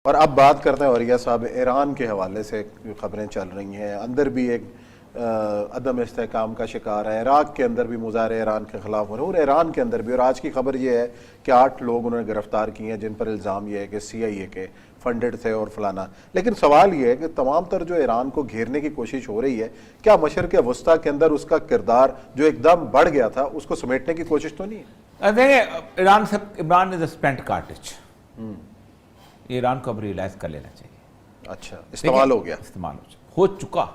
اور اب بات کرتے ہیں اوریہ صاحب، ایران کے حوالے سے خبریں چل رہی ہیں، اندر بھی ایک عدم استحکام کا شکار ہے، عراق کے اندر بھی مظاہرے ایران کے خلاف ہو رہے ہیں، اور ایران کے اندر بھی. اور آج کی خبر یہ ہے کہ 8 لوگ انہوں نے گرفتار کیے ہیں جن پر الزام یہ ہے کہ CIA کے فنڈڈ تھے اور فلانا. لیکن سوال یہ ہے کہ تمام تر جو ایران کو گھیرنے کی کوشش ہو رہی ہے، کیا مشرق وسطیٰ کے اندر اس کا کردار جو ایک دم بڑھ گیا تھا اس کو سمیٹنے کی کوشش تو نہیں ہے؟ دیکھیں، عمران از اے اسپینٹ کارٹج. ایران کو اب ریئلائز کر لینا چاہیے. اچھا، استعمال ہو گیا، استعمال ہو چکا.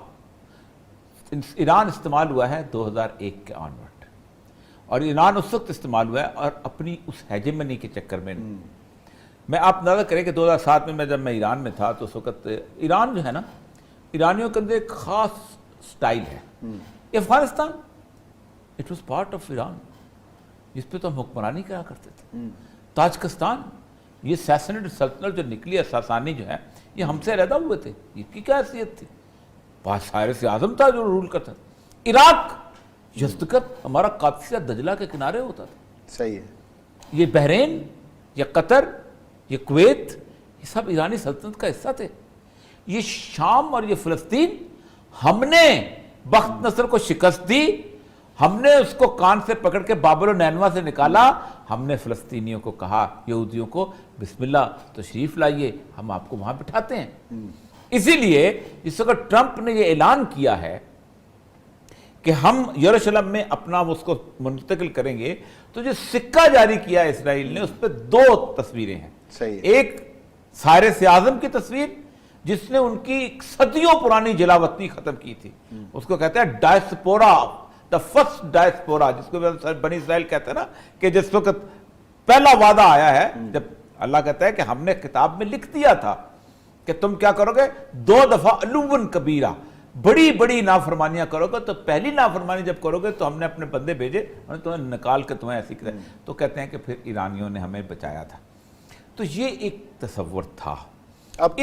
ایران استعمال ہوا ہے 2001 کے آنورڈ، اور ایران اس وقت استعمال ہوا ہے اور اپنی اس ہیجمنی کے چکر میں. میں آپ اندازہ کریں کہ 2007 میں جب میں ایران میں تھا تو اس وقت ایران جو ہے نا، ایرانیوں کے اندر ایک خاص سٹائل ہے. Afghanistan it was part of Iran, جس پہ تو ہم حکمرانی کرا کرتے تھے. تاجکستان، یہ سیسنڈ سلطنت جو نکلی ہے، ساسانی جو ہے، یہ ہم سے علیحدہ ہوئے تھے. یہ کی کیا حیثیت تھی؟ سائرس اعظم تھا جو رول کرتا تھا. عراق یزدگرد ہمارا قادسیہ دجلہ کے کنارے ہوتا تھا. صحیح ہے. یہ بحرین، یہ قطر، یہ کویت، یہ سب ایرانی سلطنت کا حصہ تھے. یہ شام اور یہ فلسطین، ہم نے بخت نصر کو شکست دی، ہم نے اس کو کان سے پکڑ کے بابل و نینوا سے نکالا. ہم نے فلسطینیوں کو کہا، یہودیوں کو، بسم اللہ تشریف لائیے، ہم آپ کو وہاں بٹھاتے ہیں. اسی لیے جس وقت ٹرمپ نے یہ اعلان کیا ہے کہ ہم یروشلم میں اپنا اس کو منتقل کریں گے، تو جو سکہ جاری کیا اسرائیل نے، اس پہ 2 تصویریں ہیں. ایک سائرس اعظم کی تصویر جس نے ان کی صدیوں پرانی جلاوطنی ختم کی تھی، اس کو کہتے ہیں ڈائسپورا، دا فرسٹ ڈائسپورا، جس کو بنی اسرائیل کہتے ہیں نا، کہ جس وقت پہلا وعدہ آیا ہے، جب اللہ کہتا ہے کہ ہم نے کتاب میں لکھ دیا تھا کہ تم کیا کرو گے، 2 دفعہ علوًا کبیرہ، بڑی بڑی نافرمانیاں کرو گے. تو پہلی نافرمانی جب کرو گے تو ہم نے اپنے بندے بھیجے، انہوں نے تمہیں نکال کے تمہیں ایسی کیا. تو کہتے ہیں کہ پھر ایرانیوں نے ہمیں بچایا تھا. تو یہ ایک تصور تھا. اب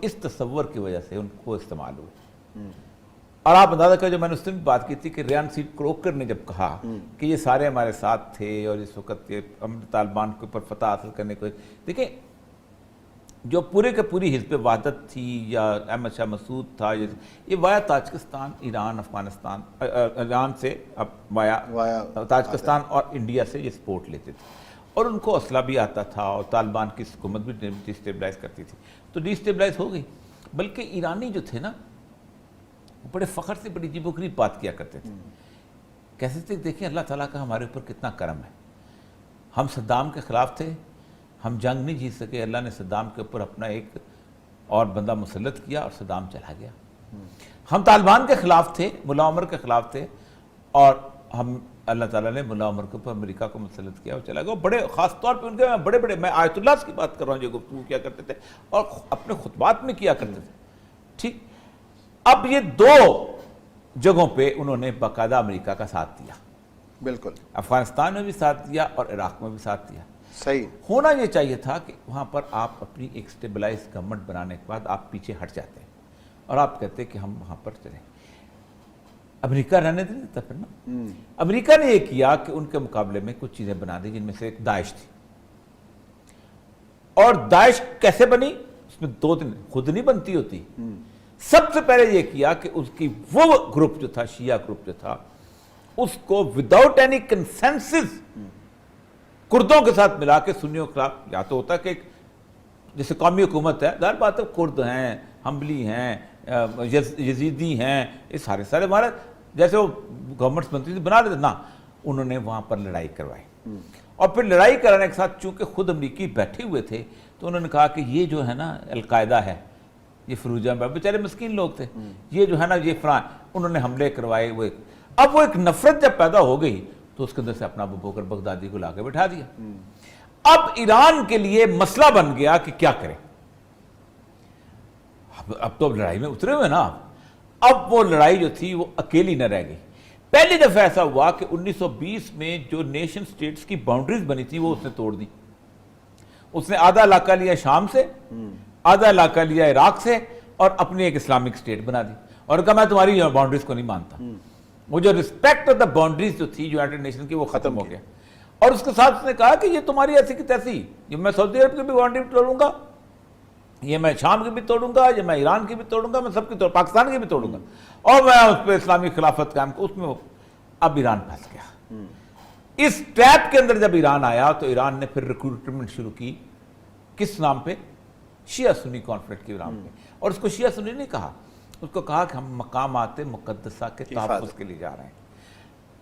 اس تصور کی وجہ سے ان کو استعمال ہوئے. اور آپ اندازہ کریں، جو میں نے اس دن بھی بات کی تھی کہ ریان سیڈ کروکر نے جب کہا کہ یہ سارے ہمارے ساتھ تھے اور اس وقت ہم طالبان کے اوپر فتح حاصل کرنے کو، دیکھیں جو پورے کے پوری حزب وحدت تھی یا احمد شاہ مسعود تھا، یہ وایا تاجکستان، ایران، افغانستان، ایران سے اب وایا تاجکستان اور انڈیا سے یہ سپورٹ لیتے تھے، اور ان کو اسلحہ بھی آتا تھا اور طالبان کی حکومت بھی ڈی اسٹیبلائز کرتی تھی. تو ڈی اسٹیبلائز ہو گئی. بلکہ ایرانی جو تھے نا، وہ بڑے فخر سے بڑی عجیب و غریب بات کیا کرتے تھے. کیسے تھے؟ دیکھیں اللہ تعالیٰ کا ہمارے اوپر کتنا کرم ہے. ہم صدام کے خلاف تھے، ہم جنگ نہیں جیت سکے، اللہ نے صدام کے اوپر اپنا ایک اور بندہ مسلط کیا اور صدام چلا گیا. ہم طالبان کے خلاف تھے، ملا عمر کے خلاف تھے، اور ہم اللہ تعالیٰ نے ملا عمر کے اوپر امریکہ کو مسلط کیا اور چلا گیا. بڑے خاص طور پہ ان کے بڑے میں آیت اللہ کی بات کر رہا ہوں جو گفتگو کیا کرتے تھے اور اپنے خطبات میں کیا کرتے تھے. ٹھیک، اب یہ 2 جگہوں پہ انہوں نے باقاعدہ امریکہ کا ساتھ دیا. بالکل، افغانستان میں بھی ساتھ دیا اور عراق میں بھی ساتھ دیا. صحیح ہونا یہ چاہیے تھا کہ وہاں پر آپ اپنی ایک سٹیبلائز گورنمنٹ بنانے کے بعد آپ پیچھے ہٹ جاتے ہیں اور آپ کہتے ہیں کہ ہم وہاں پر چلیں. امریکہ رہنے نہیں دیتا پھر نا. امریکہ نے یہ کیا کہ ان کے مقابلے میں کچھ چیزیں بنا دی، جن میں سے ایک داعش تھی. اور داعش کیسے بنی؟ اس میں 2 دن خود نہیں بنتی ہوتی. سب سے پہلے یہ کیا کہ اس کی وہ گروپ جو تھا، شیعہ گروپ جو تھا، اس کو وداؤٹ اینی کنسنسس کردوں کے ساتھ ملا کے سنیوں کے خلاف. یا تو ہوتا کہ جیسے قومی حکومت ہے، ظاہر بات ہے کرد ہیں، حنبلی ہیں، یزیدی ہیں، یہ سارے ہمارے جیسے وہ گورنمنٹس بنتی تھی بنا لیتے. نہ، انہوں نے وہاں پر لڑائی کروائی. اور پھر لڑائی کرانے کے ساتھ چونکہ خود امریکی بیٹھے ہوئے تھے تو انہوں نے کہا کہ یہ جو ہے نا القاعدہ ہے، یہ فروجہ میں بیچارے مسکین لوگ تھے، یہ جو ہے نا یہ فران، انہوں نے حملے کروائے. اب وہ ایک نفرت جب پیدا ہو گئی تو اس کے اندر سے اپنا ابو بکر بغدادی کو لا کے بٹھا دیا. اب ایران کے لیے مسئلہ بن گیا کہ کیا کریں. اب تو لڑائی میں اترے ہوئے نا. اب وہ لڑائی جو تھی وہ اکیلی نہ رہ گئی. پہلی دفعہ ایسا ہوا کہ 1920 میں جو نیشن سٹیٹس کی باؤنڈریز بنی تھی وہ اس نے توڑ دی. اس نے آدھا علاقہ لیا شام سے، آدھا علاقہ لیا عراق سے، اور اپنی ایک اسلامک سٹیٹ بنا دی اور کہا میں تمہاری باؤنڈریز کو نہیں مانتا. وہ جو رسپیکٹ آف دا باؤنڈریز جو تھی یونائٹڈ نیشن کی، وہ ختم ہو گیا. اور اس کے ساتھ اس نے کہا کہ یہ تمہاری ایسی کی تیسی، یہ میں سعودی عرب کی بھی باؤنڈری توڑوں گا، یہ میں شام کی بھی توڑوں گا، یہ میں ایران کی بھی توڑوں گا، میں سب کی پاکستان کی بھی توڑوں گا، اور میں اس پہ اسلامی خلافت قائم کو اس میں اب ایران پھنس گیا۔ اس ٹریپ کے اندر جب ایران آیا تو ایران نے پھر ریکروٹمنٹ شروع کی، کس نام پہ؟ شیعہ سنی کانفلکٹ کے نام پہ، اور اس کو شیعہ سنی نہیں کہا، اس کو کہا کہ ہم مقامات مقدسہ کے تحفظ کے لیے جا رہے ہیں۔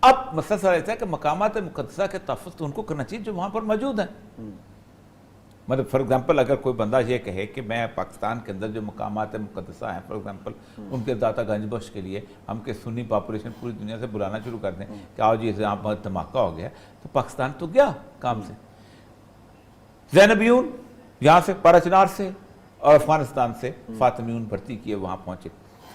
اب مسئلہ سر ایسا ہے کہ مقامات مقدسہ کے تحفظ تو ان کو کرنا چاہیے جو وہاں پر موجود ہیں۔ مطلب فار ایگزامپل اگر کوئی بندہ یہ کہے کہ میں پاکستان کے اندر جو مقامات مقدسہ ہیں، فار ایگزامپل ان کے داتا گنج بخش کے لیے ہم کہ سنی پاپولیشن پوری دنیا سے بلانا شروع کر دیں کہ آؤ جی یہاں بہت دھماکہ ہو گیا، تو پاکستان تو گیا کام سے۔ زینبیون یہاں سے پارچنار سے اور افغانستان سے فاطمیون بھرتی کیے وہاں پہنچے،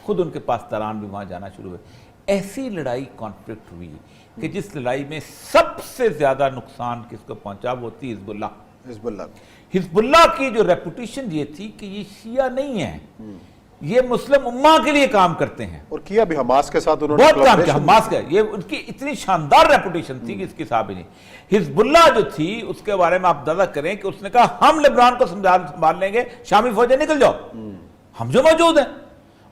خود ان کے پاس تران بھی وہاں جانا شروع ہوئے۔ ایسی لڑائی کانفلکٹ ہوئی کہ جس لڑائی میں سب سے زیادہ نقصان کس کو پہنچا، وہ تھی حزب اللہ۔ حزب اللہ کی جو ریپوٹیشن یہ تھی کہ یہ شیعہ نہیں ہے، یہ مسلم امہ کے لیے کام کرتے ہیں، اور کیا بھی حماس کے ساتھ انہوں نے بہت کام کیا حماس کا، یہ ان کی اتنی شاندار ریپوٹیشن تھی کہ اس کی حساب ہی نہیں۔ حزب اللہ جو تھی اس کے بارے میں آپ اندازہ کریں کہ اس نے کہا ہم لبنان کو سنبھال لیں گے، شامی فوجیں نکل جاؤ، ہم جو موجود ہیں،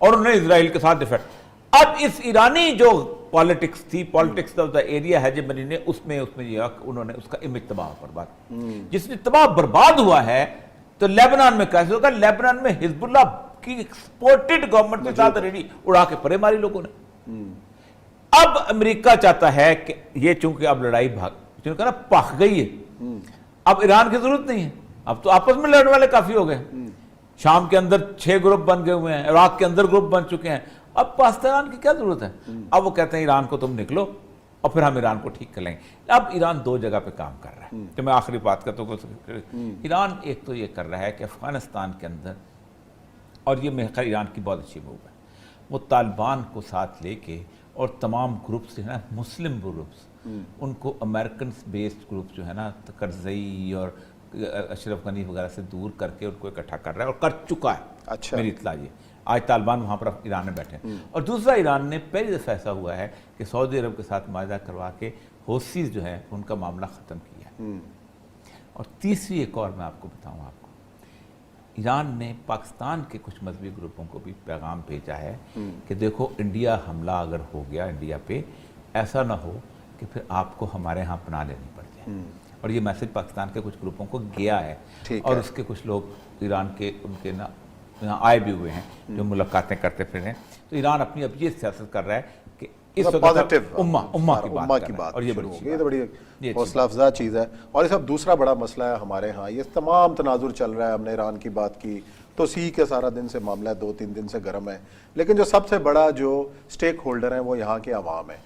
اور انہوں نے اسرائیل کے ساتھ ڈیفینڈ۔ اب اس ایرانی جو پالیٹکس تھی، politics of the area hegemony نے اس میں یہ انہوں نے اس کا امیج تباہ برباد، جس نے تباہ برباد ہوا ہے تو لیبنان میں کیسے ہوگا؟ لیبنان میں حزب اللہ کی ایکسپورٹڈ گورنمنٹ کے ساتھ ریڈی اڑا کے پرے ماری لوگوں نے۔ اب امریکہ چاہتا ہے کہ یہ چونکہ اب لڑائی چونکہ نا پخ گئی ہے، اب ایران کی ضرورت نہیں ہے، اب تو آپس میں لڑنے والے کافی ہو گئے، شام کے اندر 6 گروپ بن گئے ہوئے ہیں، عراق کے اندر گروپ بن چکے ہیں، اب پاکستان کی کیا ضرورت ہے؟ اب وہ کہتے ہیں ایران کو تم نکلو اور پھر ہم ایران کو ٹھیک کر لیں گے۔ اب ایران 2 جگہ پہ کام کر رہا ہے، تو میں آخری بات کرتا ہوں۔ ایران ایک تو یہ کر رہا ہے کہ افغانستان کے اندر، اور یہ میرے خیال ایران کی بہت اچھی موو ہے، وہ طالبان کو ساتھ لے کے اور تمام گروپس جو ہے نا مسلم گروپس، ان کو امریکنس بیسڈ گروپ جو ہے نا کرزئی اور اشرف غنی وغیرہ سے دور کر کے ان کو اکٹھا کر رہا ہے، اور کر چکا ہے۔ اچھا، میری اطلاع یہ آج طالبان وہاں پر ایران میں بیٹھے ہیں۔ اور دوسرا، ایران نے پہلی دفعہ ایسا ہوا ہے کہ سعودی عرب کے ساتھ معاہدہ کروا کے حوثیز جو ہیں ان کا معاملہ ختم کیا ہے۔ اور تیسری ایک اور میں آپ کو بتاؤں، آپ کو ایران نے پاکستان کے کچھ مذہبی گروپوں کو بھی پیغام بھیجا ہے کہ دیکھو انڈیا حملہ اگر ہو گیا انڈیا پہ، ایسا نہ ہو کہ پھر آپ کو ہمارے ہاں پناہ لینی پڑ جائے۔ اور یہ میسج پاکستان کے کچھ گروپوں کو گیا ہے، اور اس کے کچھ لوگ ایران کے ان کے یہاں آئے بھی ہوئے ہیں جو ملاقاتیں کرتے پھر ہیں۔ تو ایران اپنی اب یہ سیاست کر رہا ہے کہ اس وقت امہ کی بات، اور یہ بڑی حوصلہ افزا چیز ہے۔ اور یہ سب دوسرا بڑا مسئلہ ہے ہمارے ہاں، یہ تمام تناظر چل رہا ہے، ہم نے ایران کی بات کی تو سی کے سارا دن سے معاملہ 2-3 دن سے گرم ہے، لیکن جو سب سے بڑا جو سٹیک ہولڈر ہیں وہ یہاں کے عوام ہیں۔